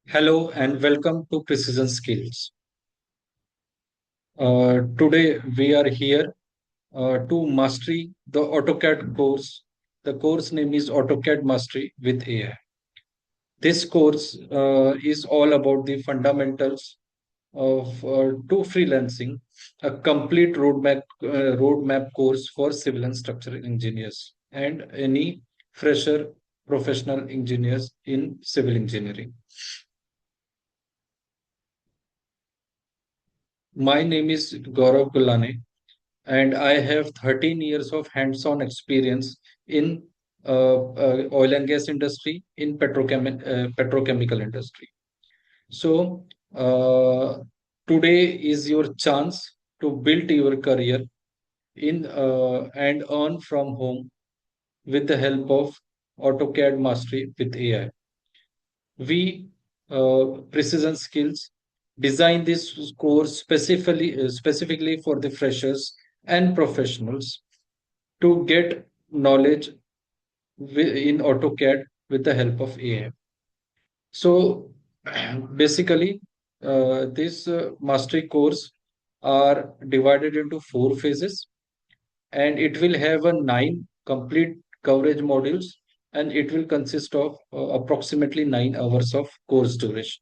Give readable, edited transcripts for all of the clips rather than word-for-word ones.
Hello and welcome to Precision Skills. Today we are here to mastery the AutoCAD course. The course name is AutoCAD Mastery with AI. This course is all about the fundamentals of to freelancing, a complete roadmap course for civil and structural engineers and any fresher professional engineers in civil engineering. My name is Gaurav Gulane and I have 13 years of hands-on experience in oil and gas industry, in petrochemical industry. So today is your chance to build your career in and earn from home with the help of AutoCAD Mastery with AI. We Precision Skills design this course specifically for the freshers and professionals to get knowledge in AutoCAD with the help of AI. So basically, this mastery course are divided into 4 phases, and it will have a 9 complete coverage modules, and it will consist of approximately 9 hours of course duration.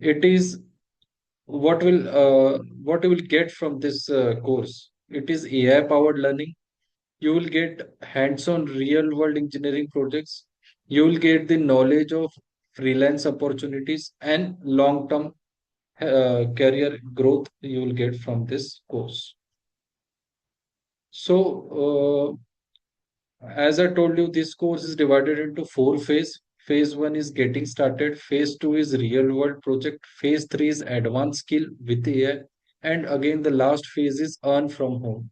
It is what you will get from this course. It is AI powered learning. You will get hands-on real-world engineering projects. You will get the knowledge of freelance opportunities and long-term career growth you will get from this course. So, as I told you, this course is divided into 4 phases. Phase one is getting started. Phase two is real-world project. Phase three is advanced skill with AI. And again, the last phase is earn from home.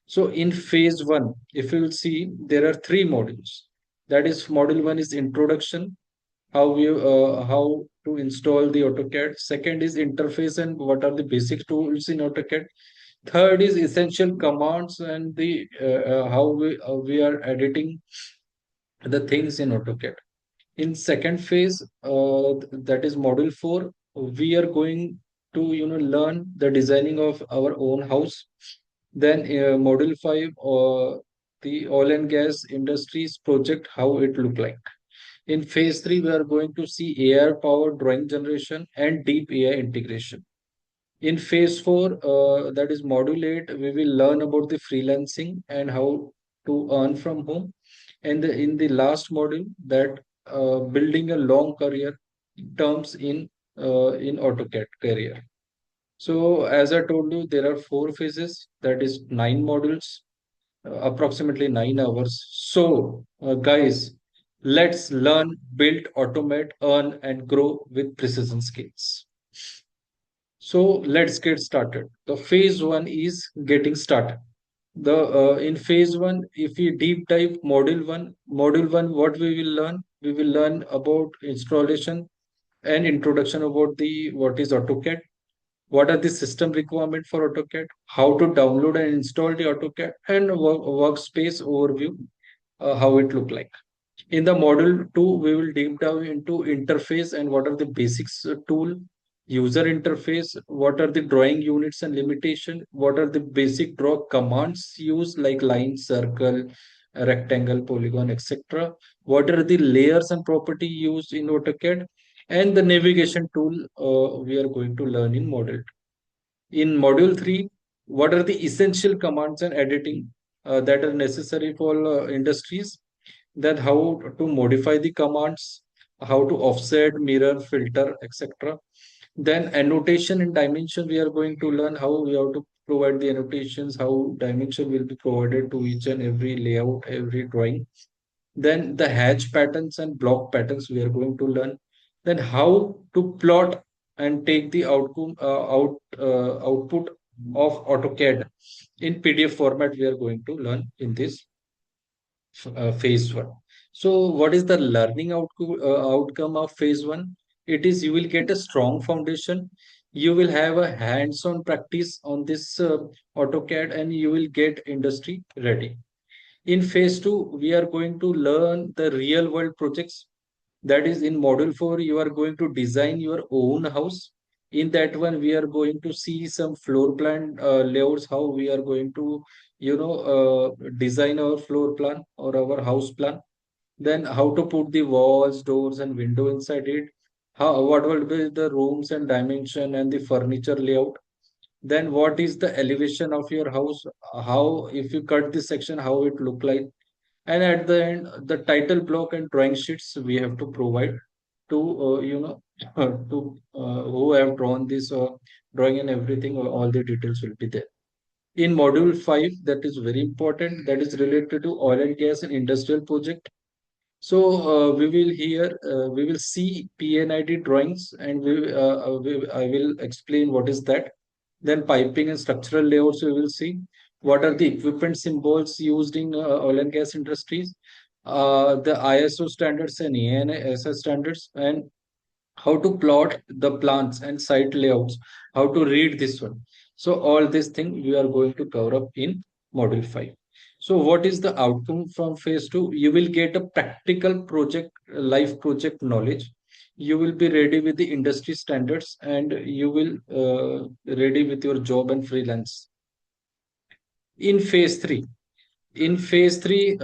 So in phase one, if you will see, there are 3 modules. That is, module one is introduction, how to install the AutoCAD. Second is interface and what are the basic tools in AutoCAD. Third is essential commands and the how we are editing the things in AutoCAD. In second phase, that is module four, we are going to learn the designing of our own house. Then module five, the oil and gas industries project, how it look like. In phase three, we are going to see AI powered drawing generation and deep AI integration. In phase four, that is module eight, we will learn about the freelancing and how to earn from home. And in the last module, that building a long career terms in AutoCAD career. So as I told you, there are 4 phases. That is 9 modules, approximately 9 hours. So guys, let's learn, build, automate, earn, and grow with precision skills. So let's get started. The phase one is getting started. The In phase one, if we deep dive module one, what we will learn? We will learn about installation and introduction about the what is AutoCAD, what are the system requirement for AutoCAD, how to download and install the AutoCAD, and workspace overview, how it look like. In the module 2, we will deep dive into interface and what are the basics tool, user interface, what are the drawing units and limitation, what are the basic draw commands used like line, circle, rectangle, polygon, etc. What are the layers and property used in AutoCAD, and the navigation tool we are going to learn in module 2. In module 3, what are the essential commands and editing that are necessary for industries, then how to modify the commands, how to offset, mirror, filter, etc. Then annotation and dimension, we are going to learn how we have to provide the annotations, how dimension will be provided to each and every layout, every drawing. Then the hatch patterns and block patterns we are going to learn. Then how to plot and take the output of AutoCAD in PDF format we are going to learn in this phase one. So, what is the learning outcome of phase one? It is you will get a strong foundation. You will have a hands-on practice on this AutoCAD, and you will get industry ready. In phase two, we are going to learn the real world projects. That is, in module 4, you are going to design your own house. In that one, we are going to see some floor plan layouts, how we are going to, design our floor plan or our house plan. Then how to put the walls, doors, and window inside it. How, what will be the rooms and dimension and the furniture layout. Then what is the elevation of your house? How, if you cut this section, how it look like? And at the end, the title block and drawing sheets we have to provide to to who have drawn this drawing and everything. All the details will be there. In module 5, that is very important. That is related to oil and gas and industrial project. So we will see PNID drawings, and I will explain what is that. Then piping and structural layouts we will see. What are the equipment symbols used in oil and gas industries? The ISO standards and ANSI standards, and how to plot the plans and site layouts, how to read this one. So all these things we are going to cover up in module 5. So what is the outcome from phase 2? You will get a practical project, life project knowledge. You will be ready with the industry standards, and you will ready with your job and freelance. In phase 3, in phase 3,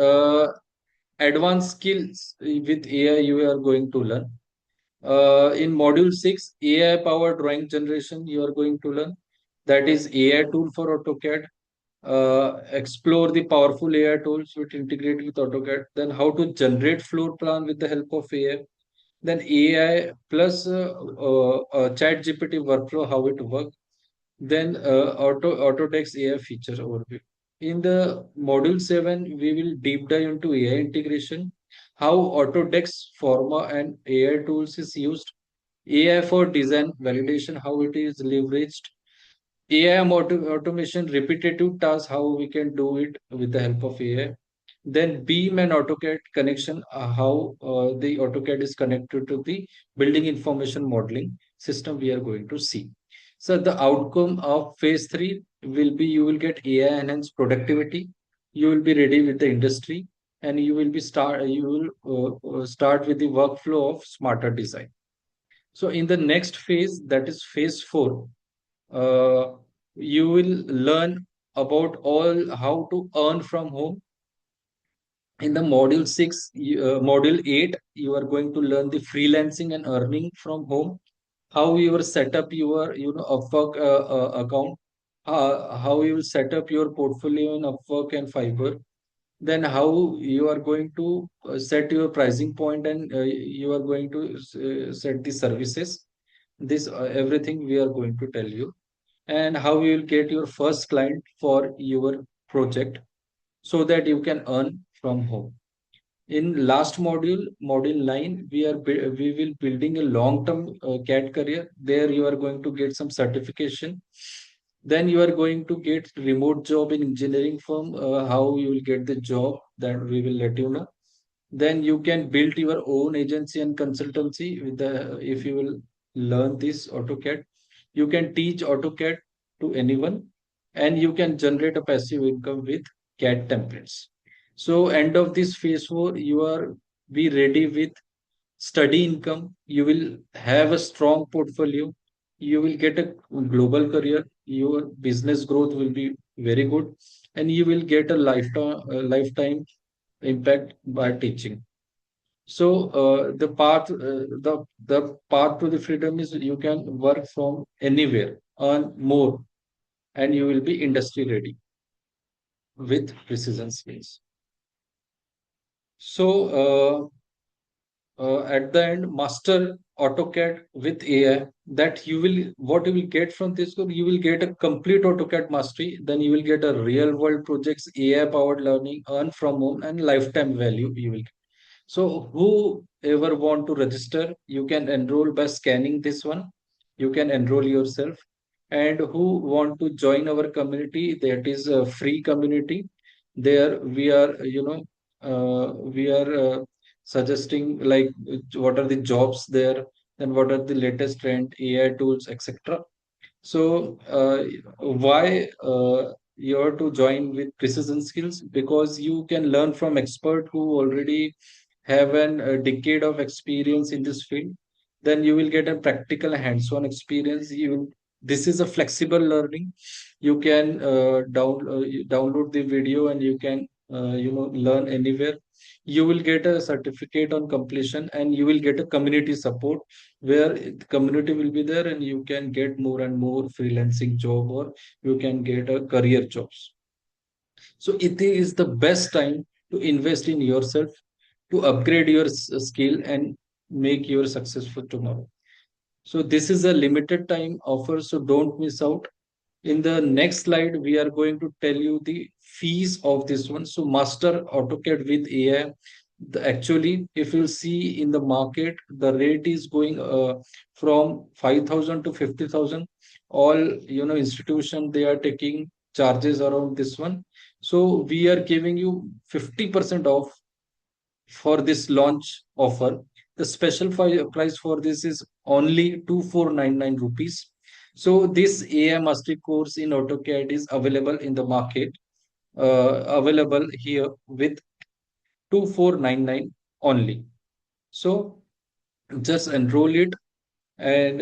advanced skills with AI you are going to learn. In module 6, AI powered drawing generation, you are going to learn. That is AI tool for AutoCAD. Explore the powerful AI tools which integrate with AutoCAD. Then how to generate floor plan with the help of AI. Then AI plus ChatGPT workflow, how it works. Then Autodesk AI feature overview. In the module 7, we will deep dive into AI integration, how Autodesk Forma and AI tools is used, AI for design validation, how it is leveraged, AI automation, repetitive tasks, how we can do it with the help of AI. Then BIM and AutoCAD connection, how the AutoCAD is connected to the building information modeling system we are going to see. So the outcome of phase 3 will be you will get AI enhanced productivity. You will be ready with the industry, and you will start with the workflow of smarter design. So in the next phase, that is phase 4, uh, you will learn about all how to earn from home. In the module 6, module 8, you are going to learn the freelancing and earning from home, how you will set up your Upwork account, how you will set up your portfolio in Upwork and Fiverr. Then how you are going to set your pricing point, and you are going to set the services. This everything we are going to tell you. And how you will get your first client for your project, so that you can earn from home. In last module, module 9, we will building a long-term CAD career. There you are going to get some certification. Then you are going to get remote job in engineering firm. How you will get the job, that we will let you know. Then you can build your own agency and consultancy with the if you will learn this AutoCAD. You can teach AutoCAD to anyone, and you can generate a passive income with CAD templates. So end of this phase 4, you are be ready with study income. You will have a strong portfolio. You will get a global career. Your business growth will be very good, and you will get a lifetime impact by teaching. So the path to the freedom is you can work from anywhere, earn more, and you will be industry ready with precision skills. So at the end, master AutoCAD with AI. That you will what you will get from this course, you will get a complete AutoCAD mastery. Then you will get a real world projects, AI powered learning, earn from home, and lifetime value you will. So whoever want to register, you can enroll by scanning this one. You can enroll yourself. And who want to join our community, that is a free community. There we are, we are suggesting like what are the jobs there, then what are the latest trend, AI tools, etc. So why you have to join with precision skills, because you can learn from expert who already have a decade of experience in this field. Then you will get a practical hands-on experience. This is a flexible learning. You can download the video, and you can learn anywhere. You will get a certificate on completion, and you will get a community support, where the community will be there, and you can get more and more freelancing job, or you can get a career jobs. So it is the best time to invest in yourself, to upgrade your skill, and make your successful tomorrow. So this is a limited time offer, so don't miss out. In the next slide, we are going to tell you the fees of this one. So master AutoCAD with AI. Actually, if you see in the market, the rate is going from 5,000 to 50,000. All institution, they are taking charges around this one. So we are giving you 50% off for this launch offer. The special price for this is only 2499 rupees. So this AI mastery course in AutoCAD is available in the market, available here with 2499 only. So just enroll it, and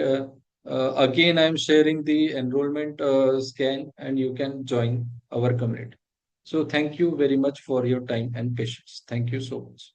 again I am sharing the enrollment scan, and you can join our community. So thank you very much for your time and patience. Thank you so much.